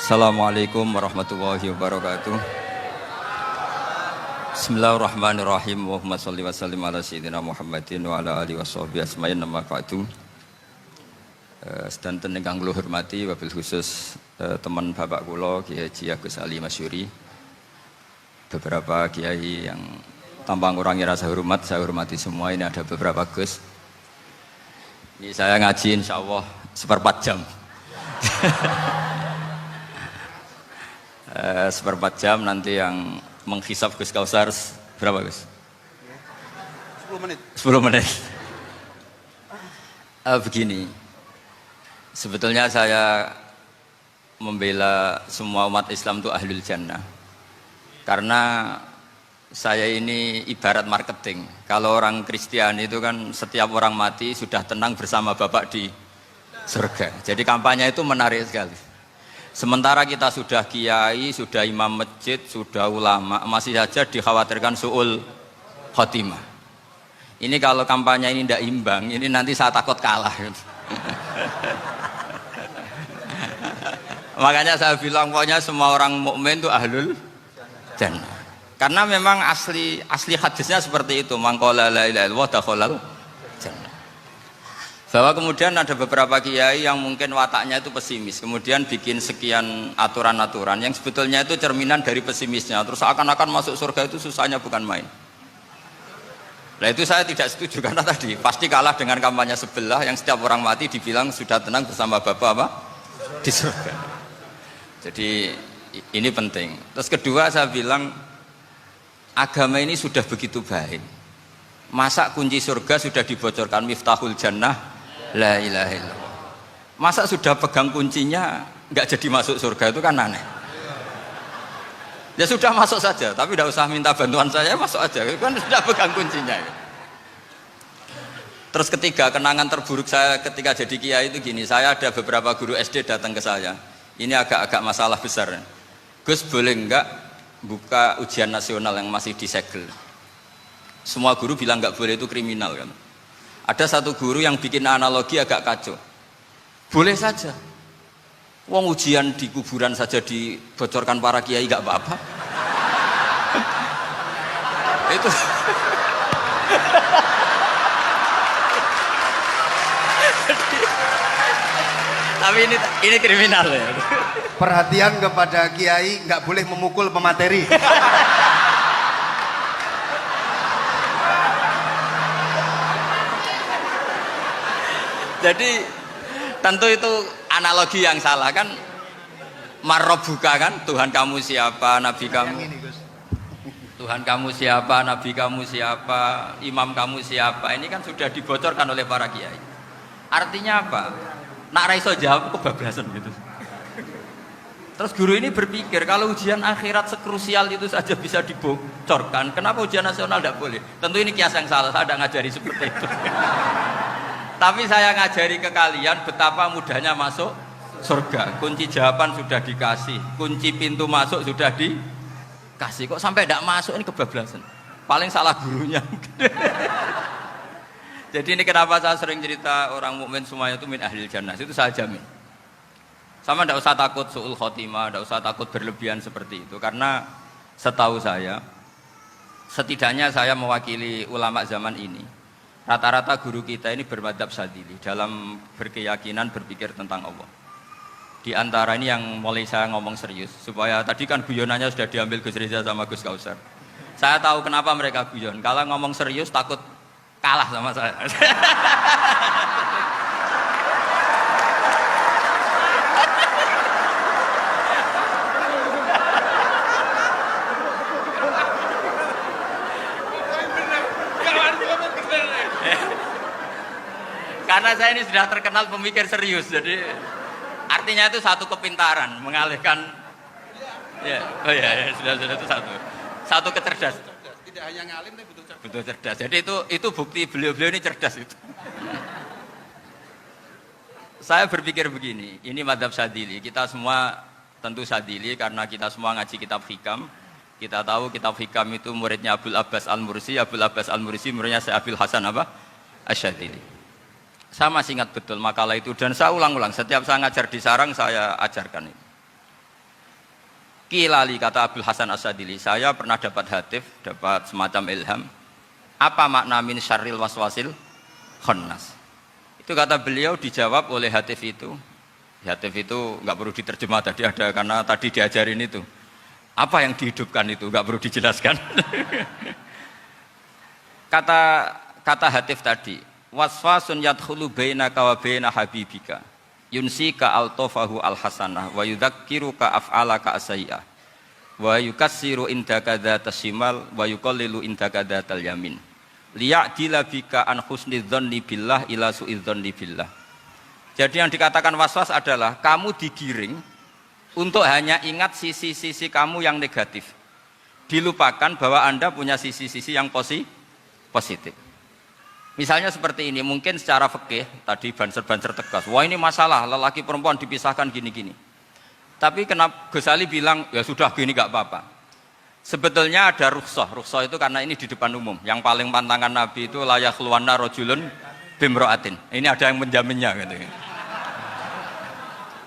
Assalamualaikum warahmatullahi wabarakatuh. Bismillahirrahmanirrahim. Allahumma sholli wa sallim ala sayyidina Muhammadin wa ala alihi washabihi asma'in nama ba'du. Sedanten ingkang kula hormati wabil khusus teman bapak kula Kiai Haji Agus Ali Masyuri. Beberapa kiai yang tanpa ngurangi rasa hormat, saya hormati semua. Ini ada beberapa Gus. Ini saya ngaji insyaallah seperempat jam. Seperempat jam nanti yang menghisap Gus Kausar berapa Gus? 10 menit. 10 menit. Begini, sebetulnya saya membela semua umat Islam itu ahlul jannah. Karena saya ini ibarat marketing. Kalau orang Kristiani itu kan setiap orang mati sudah tenang bersama Bapak di surga. Jadi kampanye itu menarik sekali. Sementara kita sudah kiai, sudah imam masjid, sudah ulama, masih saja dikhawatirkan su'ul khotimah. Ini kalau kampanye ini tidak imbang, ini nanti saya takut kalah. Makanya saya bilang pokoknya semua orang mukmin itu ahlul jannah. Karena memang asli hadisnya seperti itu, man qala la ilaha illallah dakhalal jannah. Bahwa kemudian ada beberapa kiai yang mungkin wataknya itu pesimis, kemudian bikin sekian aturan-aturan yang sebetulnya itu cerminan dari pesimisnya, terus akan-akan masuk surga itu susahnya bukan main. Nah itu saya tidak setuju karena tadi pasti kalah dengan kampanye sebelah yang setiap orang mati dibilang sudah tenang bersama Bapak apa? Di surga. Jadi ini penting. Terus kedua saya bilang agama ini sudah begitu baik. Masa kunci surga sudah dibocorkan miftahul jannah la ilaha illallah. Masa sudah pegang kuncinya nggak jadi masuk surga itu kan aneh. Ya sudah masuk saja, tapi tidak usah minta bantuan saya, masuk aja. Kan sudah pegang kuncinya. Terus ketiga, kenangan terburuk saya ketika jadi kiai itu gini, saya ada beberapa guru SD datang ke saya. Ini agak-agak masalah besar. Gus boleh enggak buka ujian nasional yang masih disegel? Semua guru bilang nggak boleh, itu kriminal kan. Ada satu guru yang bikin analogi agak kacau. Boleh saja. Wong ujian di kuburan saja dibocorkan para kiai nggak apa-apa. Itu. Tapi ini kriminal ya. Perhatian kepada kiai, nggak boleh memukul pemateri. Jadi tentu itu analogi yang salah kan. Marrobuka kan, Tuhan kamu siapa, Nabi kamu. Tuhan kamu siapa, Nabi kamu siapa, imam kamu siapa. Ini kan sudah dibocorkan oleh para kiai. Artinya apa? Nak raiso jawab kebablasan gitu. Terus guru ini berpikir kalau ujian akhirat sekrusial itu saja bisa dibocorkan, kenapa ujian nasional tidak boleh? Tentu ini kias yang salah, saya tidak ngajari seperti itu. Tapi saya ngajari ke kalian betapa mudahnya masuk surga. Kunci jawaban sudah dikasih, kunci pintu masuk sudah dikasih. Kok sampai tidak masuk, ini kebablasan. Paling salah gurunya. Jadi ini kenapa saya sering cerita orang mukmin semuanya itu min ahlil jannah. Itu saya jamin. Sama tidak usah takut su'ul khotimah, tidak usah takut berlebihan seperti itu. Karena setahu saya, setidaknya saya mewakili ulama zaman ini. Rata-rata guru kita ini bermadzhab Syadzili dalam berkeyakinan berpikir tentang Allah. Di antara ini yang mulai saya ngomong serius, supaya tadi kan guyonannya sudah diambil Gus Reza sama Gus Kausar. Saya tahu kenapa mereka guyon. Kalau ngomong serius takut kalah sama saya. Karena saya ini sudah terkenal pemikir serius, jadi artinya itu satu kepintaran mengalihkan, ya, oh ya, sudah itu satu kecerdasan. Tidak hanya ngalim tapi butuh cerdas. Betul cerdas. Jadi itu bukti beliau ini cerdas itu. Saya berpikir begini, ini madzhab Syadzili. Kita semua tentu Syadzili karena kita semua ngaji kitab hikam. Kita tahu kitab hikam itu muridnya Abul Abbas Al-Mursi. Abul Abbas Al-Mursi muridnya Syekh Abil Hasan apa? Asy-Syadzili. Saya masih ingat betul makalah itu dan saya ulang-ulang. Setiap saya ngajar di sarang saya ajarkan ini. Kilali kata Abdul Hasan As-Sadili, saya pernah dapat hatif, dapat semacam ilham. Apa makna min syarril waswasil khannas? Itu kata beliau dijawab oleh hatif itu. Hatif itu nggak perlu diterjemah tadi ada karena tadi diajarin itu. Apa yang dihidupkan itu nggak perlu dijelaskan. kata hatif tadi, waswasun yadkhulu bainaka wa baina habibika. Yunsika altofahu alhasanah wa yudzakiruka af'alaka asai'ah wa yukassiru indaka dzatas shimal wa yuqallilu indaka dzatal yamin liya'dila bika an husni dzanni billah ila su'i dzanni billah. Jadi yang dikatakan waswas adalah kamu digiring untuk hanya ingat sisi-sisi kamu yang negatif, dilupakan bahwa Anda punya sisi-sisi yang positif. Misalnya seperti ini, mungkin secara fikih tadi banser-banser tegas, wah ini masalah lelaki perempuan dipisahkan gini-gini. Tapi kenapa Gus Ali bilang ya sudah gini gak apa-apa. Sebetulnya ada rukhsah itu karena ini di depan umum. Yang paling pantangan Nabi itu la yakhluwanna rajulun bimra'atin. Ini ada yang menjaminnya gitu.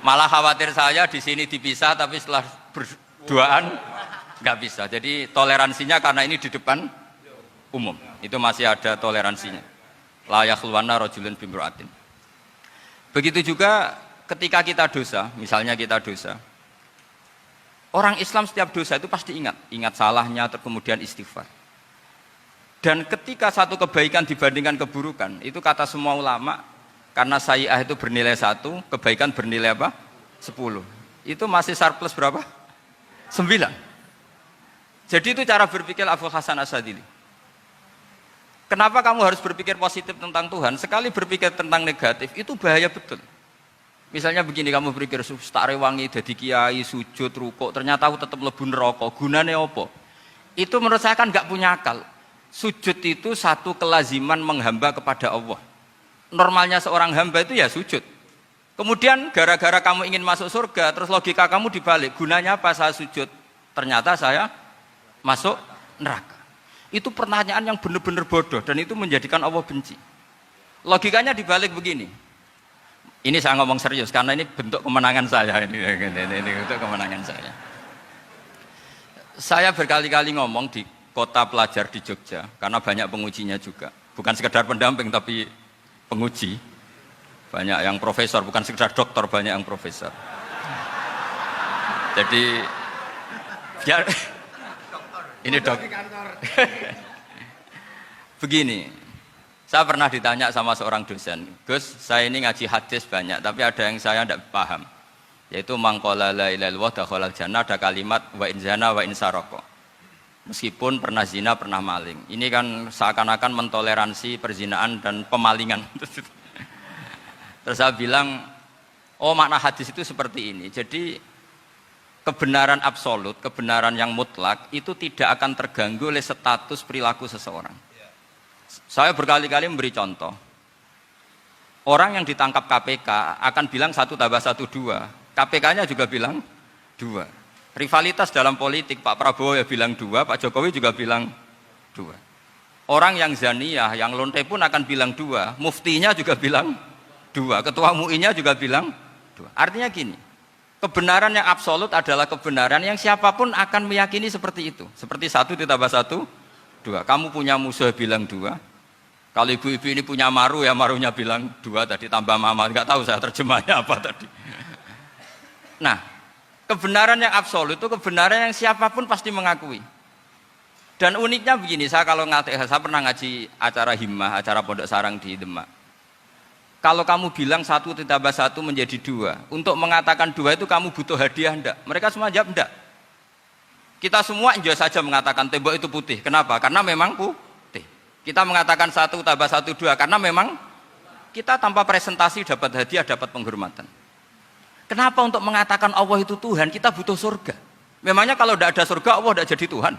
Malah khawatir saya di sini dipisah tapi setelah berduaan nggak bisa. Jadi toleransinya karena ini di depan umum. Itu masih ada toleransinya. La yakhluwanna rajulun bimra'atin. Begitu juga ketika kita dosa, misalnya kita dosa. Orang Islam setiap dosa itu pasti ingat salahnya, kemudian istighfar. Dan ketika satu kebaikan dibandingkan keburukan, itu kata semua ulama, karena sayyi'ah itu bernilai 1, kebaikan bernilai apa? 10. Itu masih surplus berapa? 9. Jadi itu cara berpikir Abdul Hasan As-Sadili. Kenapa kamu harus berpikir positif tentang Tuhan? Sekali berpikir tentang negatif, itu bahaya betul. Misalnya begini, kamu berpikir, tak rewangi, jadi kiai, sujud, rukuk, ternyata aku tetap lebu neraka, gunanya apa? Itu menurut saya kan gak punya akal. Sujud itu satu kelaziman menghamba kepada Allah. Normalnya seorang hamba itu ya sujud. Kemudian gara-gara kamu ingin masuk surga, terus logika kamu dibalik, gunanya apa saya sujud? Ternyata saya masuk neraka. Itu pertanyaan yang benar-benar bodoh dan itu menjadikan Allah benci. Logikanya dibalik begini. Ini saya ngomong serius karena ini bentuk kemenangan saya ini bentuk kemenangan saya. Saya berkali-kali ngomong di kota pelajar di Jogja karena banyak pengujinya juga. Bukan sekedar pendamping tapi penguji. Banyak yang profesor, bukan sekedar doktor, banyak yang profesor. Jadi biar ini dok. Begini, saya pernah ditanya sama seorang dosen, Gus, saya ini ngaji hadis banyak, tapi ada yang saya tidak paham, yaitu mangkola la ilaha illallah dakhalal jannah, ada kalimat wa in zana wa in saroko. Meskipun pernah zina, pernah maling. Ini kan seakan-akan mentoleransi perzinaan dan pemalingan. Terus saya bilang, oh makna hadis itu seperti ini. Jadi kebenaran absolut, kebenaran yang mutlak itu tidak akan terganggu oleh status perilaku seseorang. Saya berkali-kali memberi contoh. Orang yang ditangkap KPK akan bilang 1 tambah 1 2. KPK-nya juga bilang 2. Rivalitas dalam politik, Pak Prabowo ya bilang 2, Pak Jokowi juga bilang 2. Orang yang zaniyah, yang lonte pun akan bilang 2. Muftinya juga bilang 2. Ketua MUI-nya juga bilang 2. Artinya gini, kebenaran yang absolut adalah kebenaran yang siapapun akan meyakini seperti itu. Seperti 1 ditambah 1, 2. Kamu punya musuh bilang 2. Kalau ibu-ibu ini punya maru ya marunya bilang 2 tadi tambah mama. Enggak tahu saya terjemahnya apa tadi. Nah, kebenaran yang absolut itu kebenaran yang siapapun pasti mengakui. Dan uniknya begini, saya pernah ngaji acara himmah, acara pondok sarang di Demak. Kalau kamu bilang 1 ditambah 1 menjadi 2, untuk mengatakan 2 itu kamu butuh hadiah enggak? Mereka semua jawab enggak. Kita semua enjoy saja mengatakan tembok itu putih. Kenapa? Karena memang putih. Kita mengatakan 1 tambah 1 2 karena memang kita tanpa presentasi dapat hadiah, dapat penghormatan. Kenapa untuk mengatakan Allah itu Tuhan kita butuh surga? Memangnya kalau tidak ada surga Allah tidak jadi Tuhan?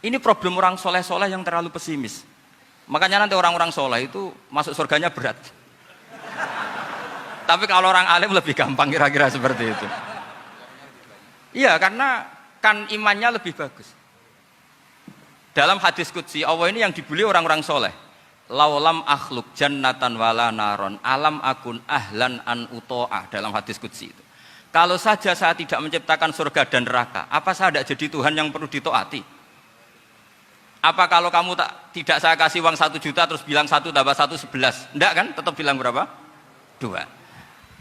Ini problem orang soleh-soleh yang terlalu pesimis. Makanya nanti orang-orang soleh itu masuk surganya berat. Tapi kalau orang alim lebih gampang kira-kira seperti itu. Iya, karena kan imannya lebih bagus. Dalam hadis qudsi, Allah ini yang dibuli orang-orang soleh. Laulam akhluk jannatan wala naron alam akun ahlan an uto'ah. Dalam hadis qudsi itu. Kalau saja saya tidak menciptakan surga dan neraka, apa saya tidak jadi Tuhan yang perlu ditaati? Apa kalau kamu tidak saya kasih uang 1 juta terus bilang 1 tambah 1 11? Enggak kan? Tetap bilang berapa? 2.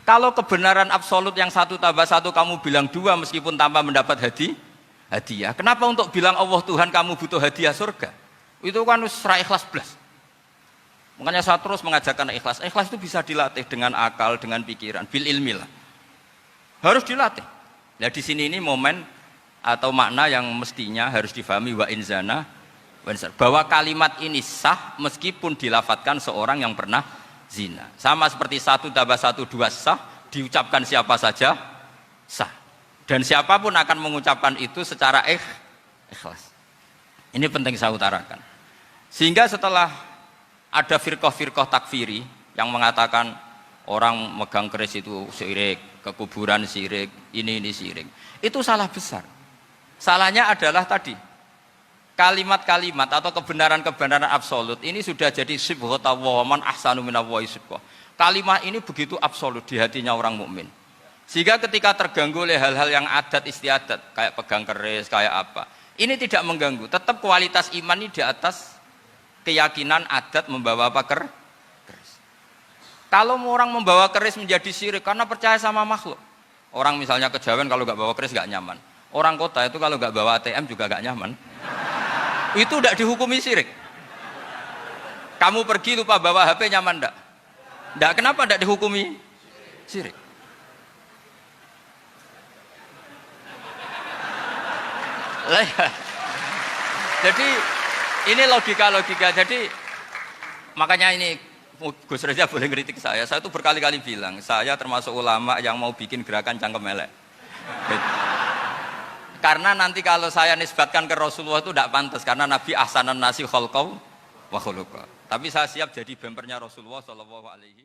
Kalau kebenaran absolut yang 1 tambah 1 kamu bilang 2 meskipun tanpa mendapat hadiah. Kenapa untuk bilang Allah Tuhan kamu butuh hadiah surga? Itu kan serah ikhlas belas. Makanya saya terus mengajarkan ikhlas. Ikhlas itu bisa dilatih dengan akal, dengan pikiran, bil ilmi lah. Harus dilatih. Nah di sini ini momen atau makna yang mestinya harus difahami wa inzana bahwa kalimat ini sah meskipun dilafatkan seorang yang pernah zina. Sama seperti 1 tambah 1 2 sah, diucapkan siapa saja sah. Dan siapapun akan mengucapkan itu secara ikhlas. Ini penting saya utarakan. Sehingga setelah ada firqah-firqah takfiri yang mengatakan orang megang keris itu syirik, ke kuburan syirik, ini syirik. Itu salah besar. Salahnya adalah tadi kalimat-kalimat atau kebenaran-kebenaran absolut ini sudah jadi sibghatullah man ahsanu minallahi sibghah. Kalimat ini begitu absolut di hatinya orang mukmin. Sehingga ketika terganggu oleh hal-hal yang adat istiadat kayak pegang keris, kayak apa, ini tidak mengganggu. Tetap kualitas iman ini di atas keyakinan adat membawa apa keris. Kalau orang membawa keris menjadi syirik karena percaya sama makhluk. Orang misalnya kejawen kalau nggak bawa keris nggak nyaman. Orang kota itu kalau nggak bawa ATM juga nggak nyaman. Itu tidak dihukumi syirik. Kamu pergi lupa bawa HP nyaman enggak? Enggak, kenapa enggak dihukumi syirik? Jadi ini logika-logika. Jadi makanya ini Gus Reza boleh kritik saya itu berkali-kali bilang saya termasuk ulama yang mau bikin gerakan cangkem elek. Karena nanti kalau saya nisbatkan ke Rasulullah itu tidak pantas karena Nabi ahsanan nasi khalqau wa khuluqa. Tapi saya siap jadi bempernya Rasulullah sallallahu alaihi